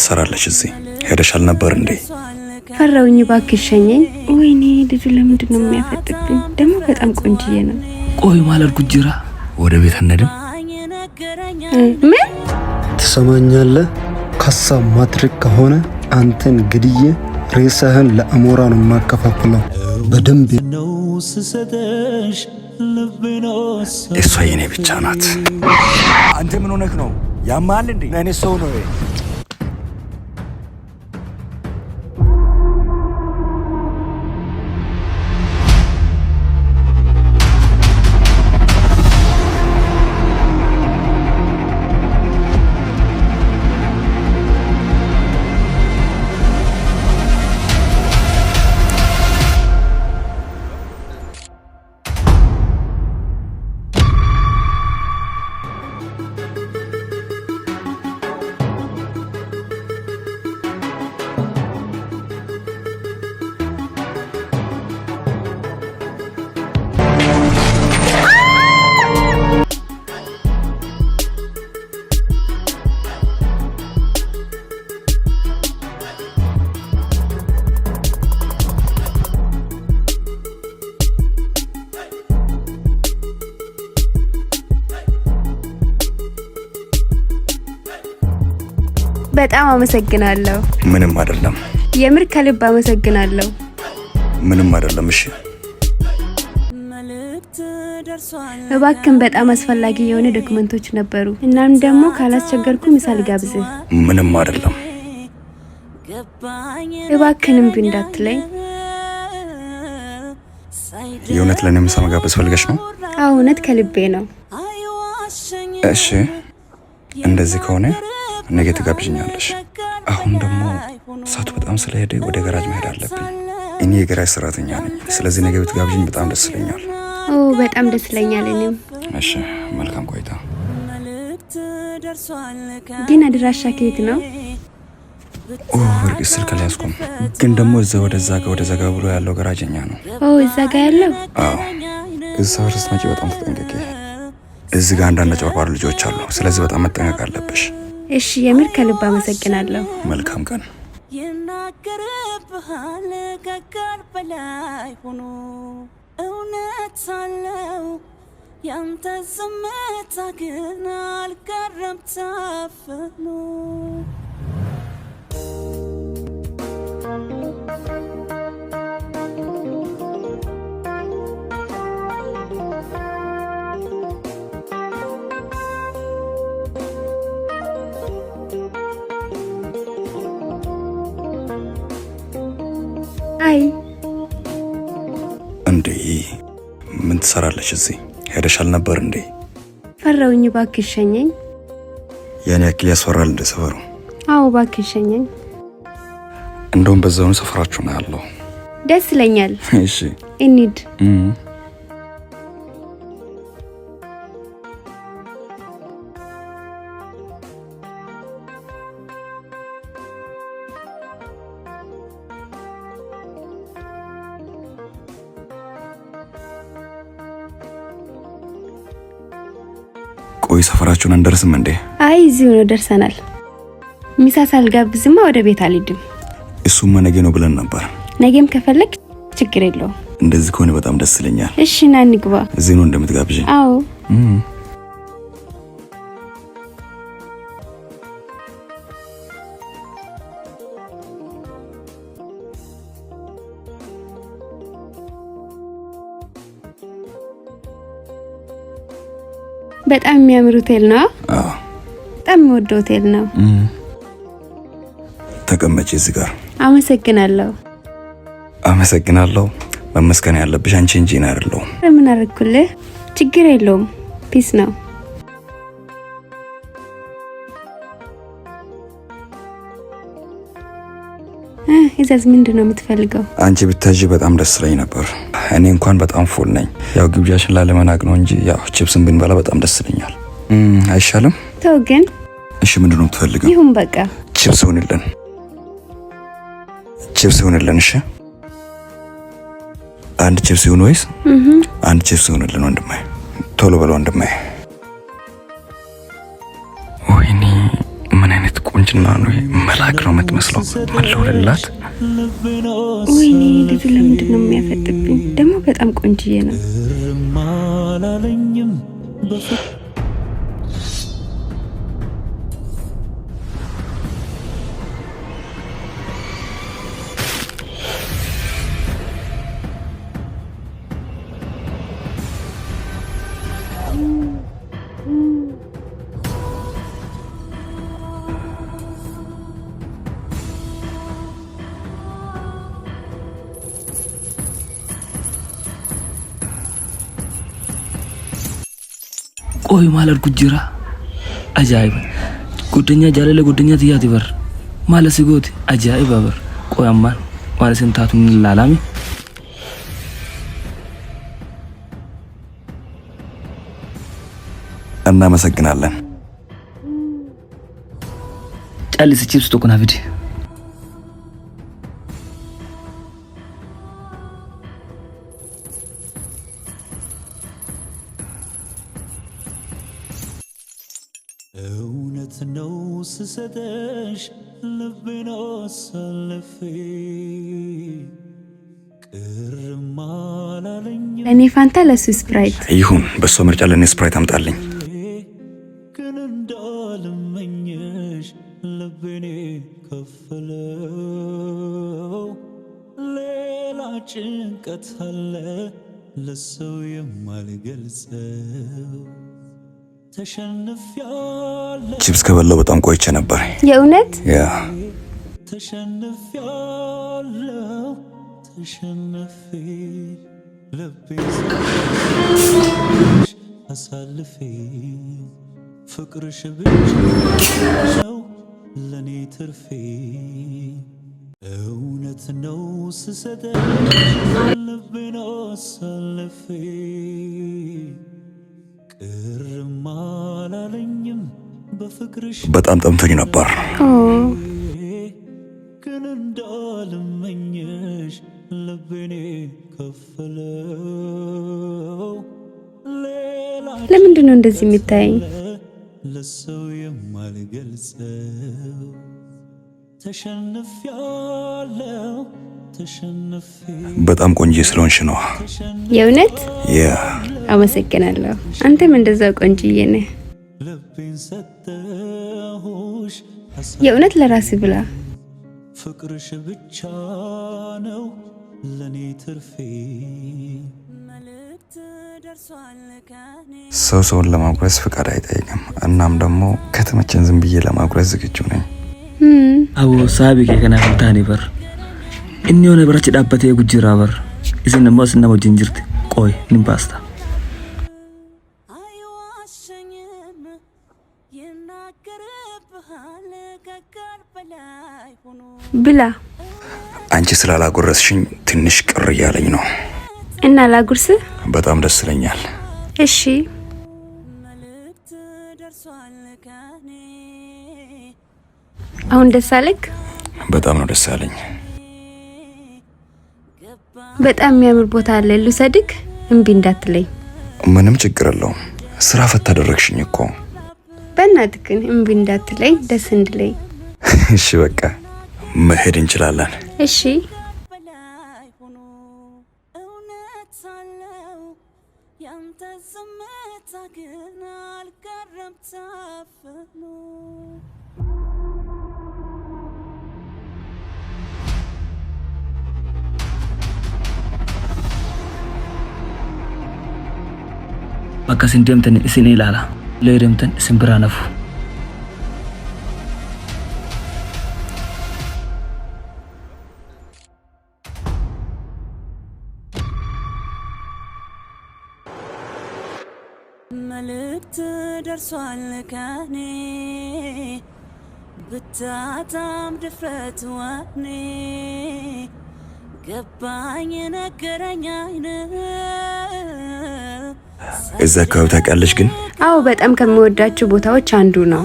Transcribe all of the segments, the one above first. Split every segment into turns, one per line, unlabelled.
ትሰራለች እዚህ? ሄደሻል ነበር እንዴ?
ፈራውኝ ባክሽ ሸኘኝ። ወይኔ ልጁ ለምንድን ነው የሚያፈጥብኝ? ደግሞ በጣም ቆንጅዬ ነው።
ቆይ ማለት ጉጅራ ወደ ቤት አንሄድም?
ምን
ትሰማኛለህ? ከሳብ ማትሪክ ከሆነ አንተን ግድዬ ሬሳህን ለአሞራ ነው የማከፋፍለው። በደንብ ነው ስሰደሽ ልቤኖ
እሷ የኔ ብቻ ናት።
አንተ ምን ሆነህ ነው? ያማል እንዴ? እኔ ሰው ነው።
በጣም አመሰግናለሁ።
ምንም አይደለም።
የምር ከልብ አመሰግናለሁ።
ምንም አይደለም። እሺ
እባክን በጣም አስፈላጊ የሆነ ዶክመንቶች ነበሩ። እናም ደግሞ ካላስቸገርኩ ምሳል ጋብዝ።
ምንም አይደለም።
እባክንም እንዳትለኝ።
የእውነት ለኔ ምሳ መጋበዝ ፈልገሽ ነው?
አዎ እውነት ከልቤ ነው።
እሺ እንደዚህ ከሆነ ነገ ትጋብዥኛለሽ። አሁን ደግሞ ሰዓቱ በጣም ስለሄደ ወደ ገራጅ መሄድ አለብኝ። እኔ የገራጅ ሰራተኛ ነኝ። ስለዚህ ነገ ብትጋብዥኝ በጣም ደስ ይለኛል።
ኦ በጣም ደስ ይለኛል እኔም።
እሺ መልካም ቆይታ።
ግን አድራሻ ከየት ነው?
ኦ እርግጥ ስልክ አልያዝኩም። ግን ደግሞ እዛ ወደዛ ጋር ብሎ ያለው ገራጅኛ ነው።
ኦ እዛ ጋር ያለው?
አዎ እዛ ወርስ መጪ በጣም ተጠንቀቂ። እዚህ ጋር አንዳንድ ጨዋታ ልጆች አሉ። ስለዚህ በጣም መጠንቀቅ አለብሽ።
እሺ የምር ከልብ አመሰግናለሁ።
መልካም ቀን።
ይናገርብሃል ከቃል በላይ ሆኖ እውነት ሳለው ያንተ ዝምታ ግን አልቀረም ታፍኖ።
አይ
እንዴ ምን ትሰራለች እዚህ? ሄደሻል ነበር እንዴ?
ፈራውኝ ባክሽ ሸኘኝ።
ያኔ ያክል ያስፈራል እንደ ሰፈሩ?
አዎ ባክሽ ሸኘኝ።
እንደውም በዛው ሰፈራችሁ ነው ያለው።
ደስ ይለኛል።
እሺ
እንሂድ።
ቆይ ሰፈራችሁን እንደርስም እንዴ?
አይ እዚሁ ነው ደርሰናል። ሚሳ ሳልጋብዝማ ወደ ቤት አልሄድም።
እሱማ ነገ ነው ብለን ነበር።
ነገም ከፈለክ ችግር የለውም።
እንደዚህ ከሆነ በጣም ደስ ይለኛል።
እሺ ና እንግባ።
እዚህ ነው እንደምትጋብዥኝ?
አዎ በጣም የሚያምር ሆቴል ነው።
አዎ
በጣም የሚወደው ሆቴል ነው።
ተቀመጪ እዚህ ጋር።
አመሰግናለሁ።
አመሰግናለሁ። መመስገን ያለብሽ አንቺ እንጂ እኔ አይደለሁም።
ምን አደረኩልህ? ችግር የለውም። ፒስ ነው። እዛዝ ምንድነው የምትፈልገው?
አንቺ ብታጂ በጣም ደስ ይለኝ ነበር። እኔ እንኳን በጣም ፉል ነኝ። ያው ግብዣሽን ላለመናቅ ነው እንጂ ያው ቺፕስን ብንበላ በጣም ደስ ይለኛል። አይሻልም?
ተው ግን።
እሺ ምንድነው የምትፈልገው?
ይሁን በቃ።
ቺፕስ ሆነልን። ቺፕስ ሆነልን። እሺ አንድ ቺፕስ ይሁን ወይስ? አንድ ቺፕስ ሆነልን ወንድሜ። ቶሎ በለው ወንድሜ። ወይኔ ምን አይነት ቁንጅና ነው መላክ ነው የምትመስለው። አለውላት
ወይኔ ልጁ ለምንድን ነው የሚያፈጥብኝ? ደግሞ በጣም ቆንጅዬ ነው።
ቆይ ማለት ጉጅራ አጃይብ ጉደኛ ጃለለ ጉደኛ ትያት ይበር ማለት ሲጎት አጃይብ አበር ቆይ አማን ማለት እንታቱን ላላሚ
እናመሰግናለን።
ጫልስ ቺፕስ ተቆና ቪዲ
እውነት ነው ስሰጠሽ ልቤን አሳልፌ ቅርም አላለኝም።
ለእኔ ፋንታ ለሱ ስፕራይት
ይሁን። በሷ ምርጫ ለእኔ ስፕራይት አምጣልኝ።
ግን እንዳልመኘሽ ልቤን ከፈለው። ሌላ ጭንቀት አለ ለሰው የማልገልጸው።
ቺፕስ ከበላው በጣም ቆይቼ ነበር።
የእውነት
ያ
ተሸንፊያለሁ ተሸንፌ ልቤን አሳልፌ ፍቅርሽ ብቻ ነው ለኔ ትርፌ። እውነት ነው ስሰጠሽ ልቤን አሳልፌ ቅርም አላለኝም በፍቅርሽ
በጣም ጠምቶኝ ነበር።
ግን እንዳልመኘሽ ልቤን ከፈለው።
ለምንድን ነው እንደዚህ የሚታየኝ?
ለሰው የማልገልጸው። ተሸንፊያለሁ ተሸንፌ
በጣም ቆንጆ ስለሆንሽ ነው።
የእውነት
ያ
አመሰግናለሁ። አንተም እንደዛው ቆንጆዬ ነህ።
ልቤን ሰጠሁሽ
የእውነት ለራስህ ብላ።
ፍቅርሽ ብቻ ነው ለኔ ትርፌ።
ሰው ሰውን ለማጉረስ ፍቃድ አይጠይቅም። እናም ደግሞ ከተመቸን ዝም ብዬ ለማጉረስ ዝግጁ ነኝ።
አዎ ሳቢ ከከና ፍታኒ በር እኒ ሆነ በረች ዳበቴ ጉጅራ በር እዝን ነው ስና ወጅን ጅርት ቆይ ንባስታ
ብላ።
አንቺ ስላላጎረስሽኝ ትንሽ ቅር እያለኝ ነው።
እና ላጉርስህ?
በጣም ደስ ይለኛል።
እሺ አሁን ደስ አለክ?
በጣም ነው ደስ ያለኝ።
በጣም የሚያምር ቦታ አለ ልውሰድክ? እምቢ እንዳትለኝ።
ምንም ችግር የለውም። ስራ ፈታ አደረግሽኝ እኮ።
በእናትህ ግን እምቢ እንዳትለኝ፣ ደስ እንድለኝ።
እሺ በቃ መሄድ እንችላለን።
እሺ
bakka sindemten isin ilaala leedemten isin bira nafu
መልእክት ደርሷል ከኔ ብታጣም ድፍረት ወኔ ገባኝ ነገረኛ አይነ
እዛ አካባቢ ታውቂያለሽ ግን?
አዎ በጣም ከሚወዳቸው ቦታዎች አንዱ ነው።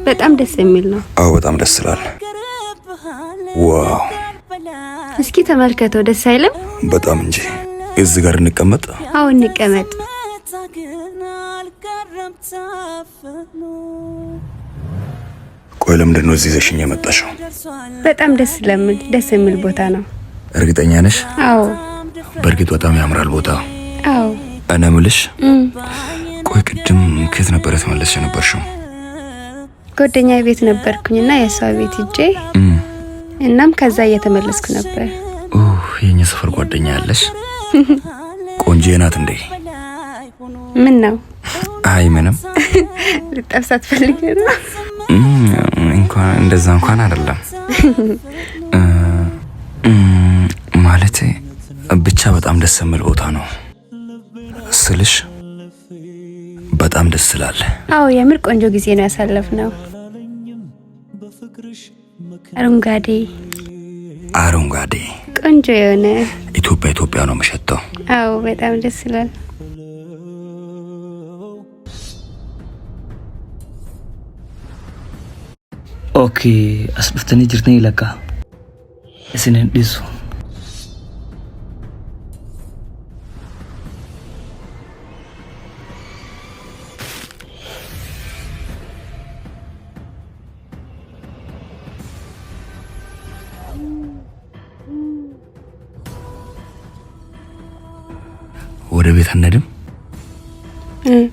በጣም ደስ የሚል ነው።
አዎ በጣም ደስ ይላል። ዋው
እስኪ ተመልከተው፣ ደስ አይልም?
በጣም እንጂ። እዚህ ጋር እንቀመጥ?
አዎ እንቀመጥ።
ቆይ ቆይ ለምንድን ነው እዚህ ይዘሽኝ የመጣሽው?
በጣም ደስ የሚል ቦታ ነው።
እርግጠኛ ነሽ?
አዎ።
በእርግጥ በጣም ያምራል ቦታ።
አዎ።
እኔ የምልሽ ቆይ ቅድም ከየት ነበር የተመለስሽ ነበርሽው?
ጓደኛ ቤት ነበርኩኝና የሷ ቤት ሂጄ እናም ከዛ እየተመለስኩ ነበር።
የኛ ሰፈር ጓደኛ ያለሽ? ቆንጆ ናት እንዴ?
ምን ነው?
አይ ምንም።
ልጠብሳት ፈልጌ ነው።
እንኳን እንደዛ እንኳን አይደለም ማለቴ ብቻ በጣም ደስ የሚል ቦታ ነው ስልሽ በጣም ደስ ይላል። አዎ
የምር ቆንጆ ጊዜ ነው ያሳለፍነው። አረንጓዴ ቆንጆ የሆነ
ኢትዮጵያ ነው የምሸተው።
አዎ በጣም ደስ ይላል።
ኦኬ አስብተኒ ጅርተኒ ለካ እስነን ዲሱ
ወደ ቤት አንሄድም?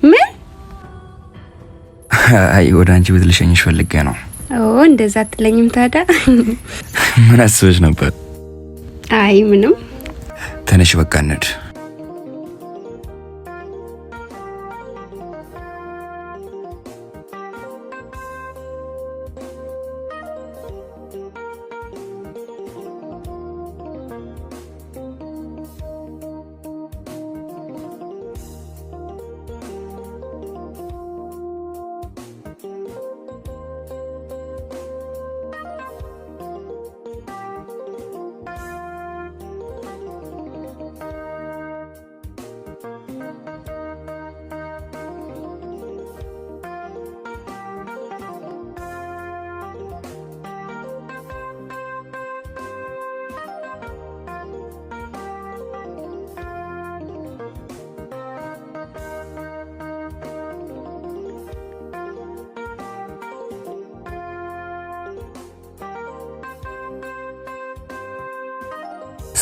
ምን?
አይ ወደ አንቺ ቤት ልሸኝሽ ፈልጌ ነው።
እንደዛ አትለኝም ታዲያ?
ምን አስበሽ ነበር?
አይ ምንም።
ተነሽ በቃ እንሂድ።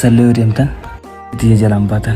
ሰለው ደምተን ዲጀላምባታ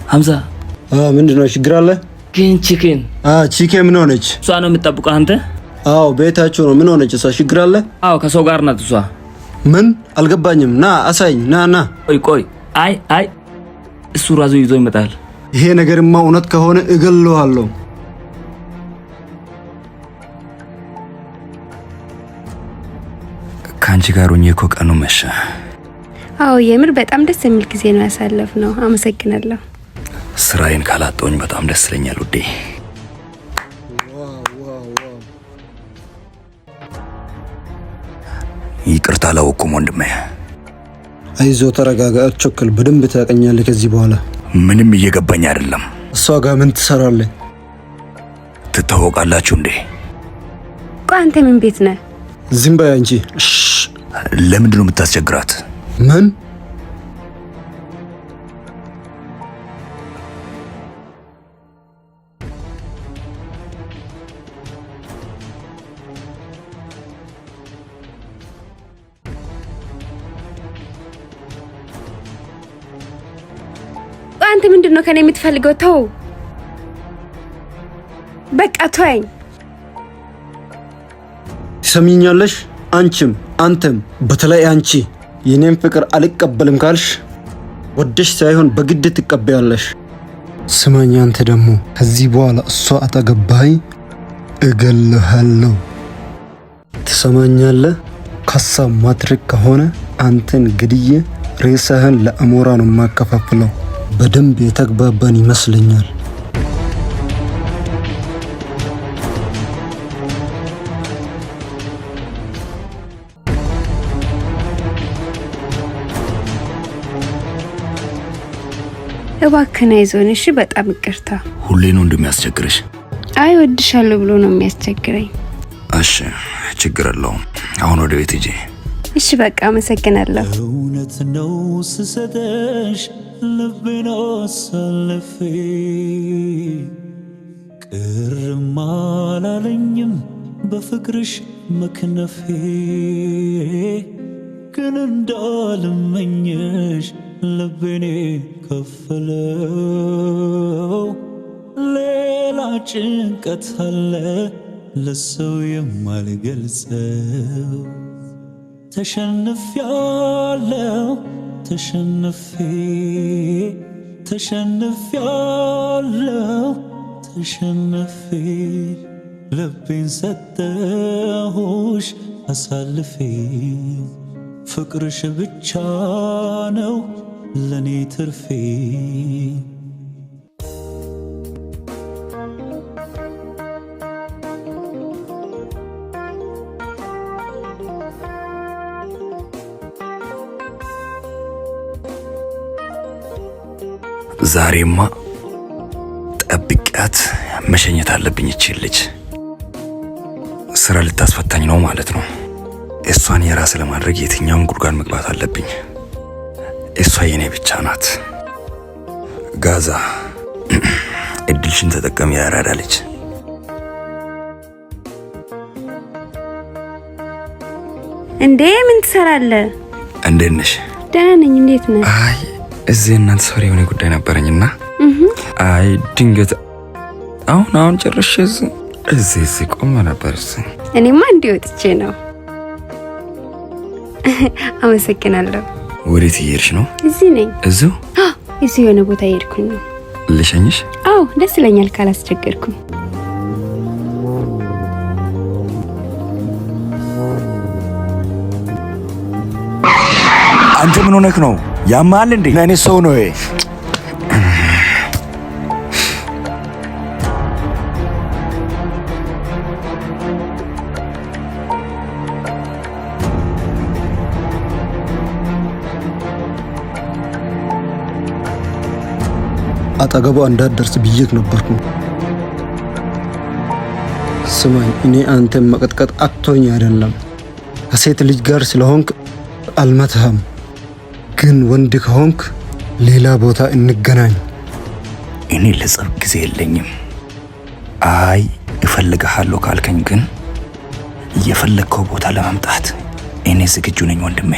ሀምዛ
ምንድነው ችግር አለ?
ቺኬን
ምን ሆነች?
እሷ ነው የምትጠብቀው አንተ?
አዎ ቤታቸው ነው። ምን ሆነች እሷ? ችግር አለ?
አዎ ከሰው ጋር ናት እሷ።
ምን አልገባኝም። ና አሳይኝ። ና
ቆይ አይ እሱ ራሱ ይዞ ይመጣል።
ይሄ ነገርማ እውነት ከሆነ እገለዋለሁ።
ካንቺ ጋር ሆኜ እኮ ቀኑ መሸ።
አዎ የምር በጣም ደስ የሚል ጊዜ ነው ያሳለፍነው። አመሰግናለሁ።
ስራዬን ካላጣሁኝ በጣም ደስ ይለኛል ውዴ። ይቅርታ አላወኩም ወንድሜ።
አይዞ ተረጋጋ፣ አትቸኩል። በደንብ ታውቀኛለህ ከዚህ በኋላ።
ምንም እየገባኝ አይደለም።
እሷ ጋር ምን ትሰራለህ?
ትታወቃላችሁ እንዴ?
ቆይ አንተ ምን ቤት ነህ?
ዝም በይ አንቺ።
ለምንድን ነው የምታስቸግራት?
ምን?
አንተ ምንድነው ከኔ የምትፈልገው? ተው በቃ ተወኝ።
ትሰሚኛለሽ? አንቺም አንተም በተለይ አንቺ የኔን ፍቅር አልቀበልም ካልሽ ወደሽ ሳይሆን በግድ ትቀበያለሽ። ስማኝ አንተ ደግሞ ከዚህ በኋላ እሷ አጠገባይ እገልሃለሁ። ትሰማኛለህ? ካሳ ማድረግ ከሆነ አንተን ግድዬ ሬሳህን ለአሞራ ነው የማከፋፍለው። በደንብ የተግባባን ይመስለኛል።
እባክህን አይዞን እሺ። በጣም ይቅርታ።
ሁሌ ነው እንደሚያስቸግርሽ?
አይ ወድሻለሁ ብሎ ነው የሚያስቸግረኝ።
እሺ ችግር የለውም። አሁን ወደ ቤት ሂጂ።
እሺ በቃ አመሰግናለሁ።
እውነት ነው ስሰጠሽ ልቤን አሳልፌ ቅርም አላለኝም በፍቅርሽ መክነፌ ግን እንዳልመኘሽ ልቤኔ ከፈለው ሌላ ጭንቀት አለ ለሰው የማልገልጸው ተሸንፌያለሁ ተሸንፌ ልቤን ሰጠሁሽ አሳልፌ ፍቅርሽ ብቻ ነው ለኔ ትርፌ
ዛሬማ ጠብቂያት መሸኘት አለብኝ። እቺ ልጅ ስራ ልታስፈታኝ ነው ማለት ነው። እሷን የራስ ለማድረግ የትኛውም ጉድጓድ መግባት አለብኝ። እሷ የኔ ብቻ ናት። ጋዛ እድልሽን ተጠቀሚ ያራዳ ልጅ።
እንዴ ምን ትሰራለህ?
እንዴት ነሽ?
ደህና ነኝ። እንዴት ነህ?
አይ እዚህ እናንተ ሰፈር የሆነ ጉዳይ ነበረኝና አይ ድንገት አሁን ጨርሼ እዚህ ቆመ ነበር።
እኔማ እንዲወጥቼ ነው። አመሰግናለሁ።
ወዴት እየሄድሽ ነው?
እዚህ ነኝ።
እዚሁ
የሆነ ቦታ እየሄድኩኝ ነው።
ልሸኝሽ?
አዎ ደስ ይለኛል ካላስቸገርኩኝ።
አንተ ምን ሆነክ ነው? ያማል እንዴ? ለኔ ሰው ነው ይሄ።
አጠገቧ እንዳትደርስ ብዬሽ ነበርኩ። ስማኝ፣ እኔ አንተን መቀጥቀጥ አቅቶኝ አይደለም። ከሴት ልጅ ጋር ስለሆንክ አልመታህም። ግን ወንድ ከሆንክ ሌላ ቦታ እንገናኝ።
እኔ ለጸብ ጊዜ የለኝም። አይ እፈልግሃለሁ ካልከኝ ግን የፈለግከው ቦታ ለመምጣት እኔ ዝግጁ ነኝ ወንድሜ።